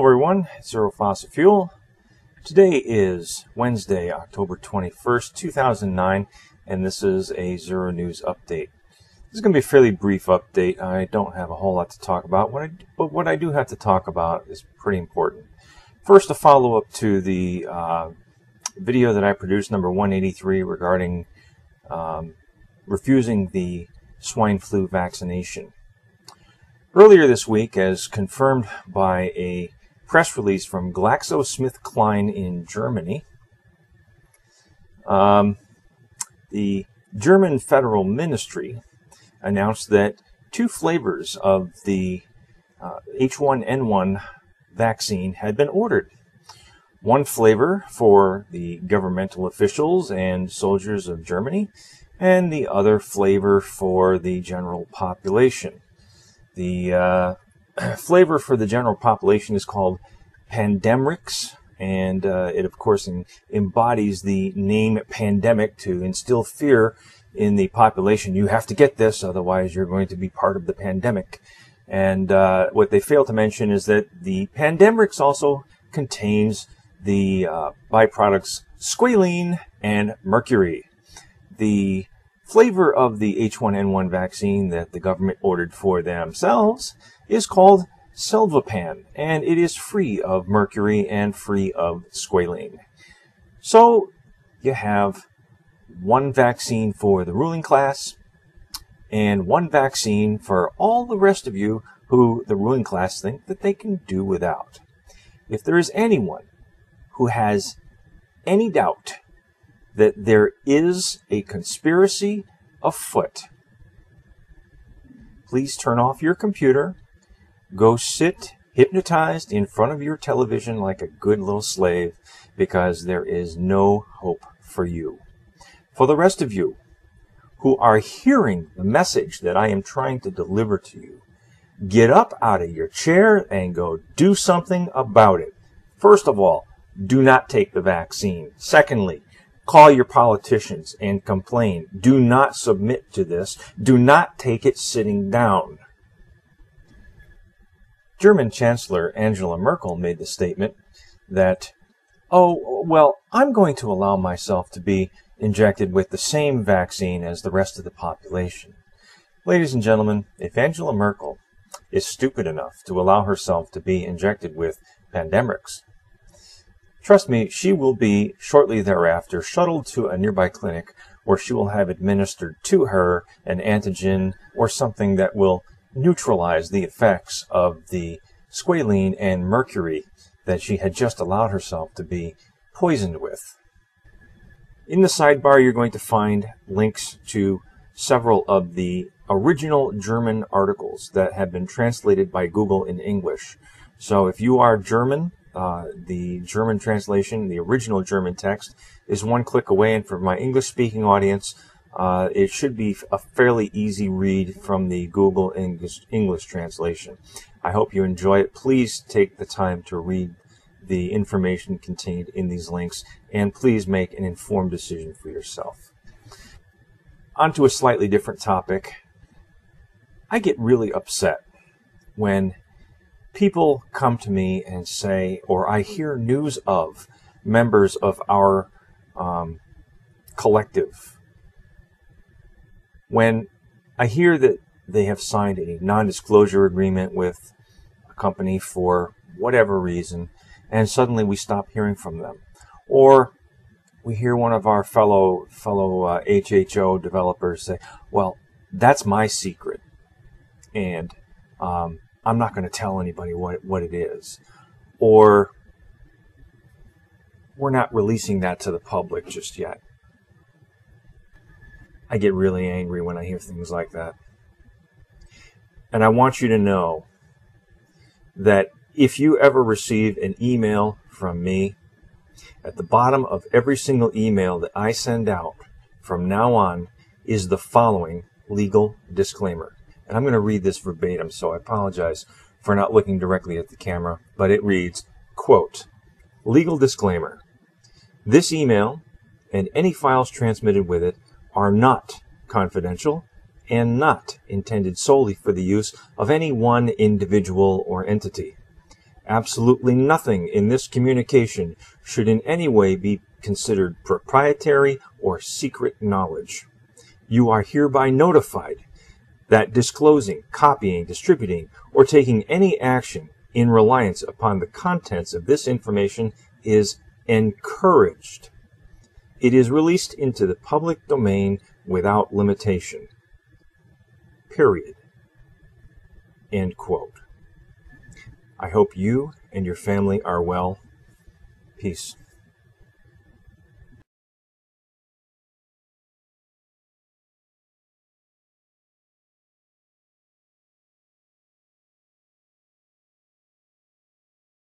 Hello everyone, Zero Fossil Fuel. Today is Wednesday, October 21st, 2009, and this is a Zero News update. This is going to be a fairly brief update. I don't have a whole lot to talk about, but what I do have to talk about is pretty important. First, a follow-up to the video that I produced, number 183, regarding refusing the swine flu vaccination. Earlier this week, as confirmed by a press release from GlaxoSmithKline in Germany, the German Federal Ministry announced that 2 flavors of the H1N1 vaccine had been ordered. One flavor for the governmental officials and soldiers of Germany, and the other flavor for the general population. The flavor for the general population is called Pandemrix, and it of course embodies the name pandemic to instill fear in the population. You have to get this, otherwise you're going to be part of the pandemic. And what they fail to mention is that the Pandemrix also contains the byproducts squalene and mercury. The flavor of the H1N1 vaccine that the government ordered for themselves is called Selvapan, and it is free of mercury and free of squalene. So you have one vaccine for the ruling class and one vaccine for all the rest of you who the ruling class think that they can do without. If there is anyone who has any doubt that there is a conspiracy afoot, please turn off your computer, go sit hypnotized in front of your television like a good little slave, because there is no hope for you. For the rest of you who are hearing the message that I am trying to deliver to you, get up out of your chair and go do something about it. First of all, do not take the vaccine. Secondly, call your politicians and complain. Do not submit to this. Do not take it sitting down. German Chancellor Angela Merkel made the statement that, oh, well, I'm going to allow myself to be injected with the same vaccine as the rest of the population. Ladies and gentlemen, if Angela Merkel is stupid enough to allow herself to be injected with Pandemrix, trust me, she will be shortly thereafter shuttled to a nearby clinic where she will have administered to her an antigen or something that will neutralize the effects of the squalene and mercury that she had just allowed herself to be poisoned with. In the sidebar, you're going to find links to several of the original German articles that have been translated by Google in English. So if you are German, the German translation, the original German text, is one click away, and for my English-speaking audience, it should be a fairly easy read from the Google English translation. I hope you enjoy it. Please take the time to read the information contained in these links, and please make an informed decision for yourself. On to a slightly different topic. I get really upset when people come to me and say, or I hear news of members of our collective, when I hear that they have signed a non-disclosure agreement with a company for whatever reason, and suddenly we stop hearing from them. Or we hear one of our fellow HHO developers say, well, that's my secret, and I'm not going to tell anybody what it is. Or we're not releasing that to the public just yet. I get really angry when I hear things like that. And I want you to know that if you ever receive an email from me, at the bottom of every single email that I send out from now on is the following legal disclaimer. And I'm going to read this verbatim, so I apologize for not looking directly at the camera, but it reads, quote, "Legal disclaimer. This email and any files transmitted with it are not confidential and not intended solely for the use of any one individual or entity. Absolutely nothing in this communication should in any way be considered proprietary or secret knowledge. You are hereby notified that disclosing, copying, distributing, or taking any action in reliance upon the contents of this information is encouraged. It is released into the public domain without limitation. Period. End quote. I hope you and your family are well. Peace.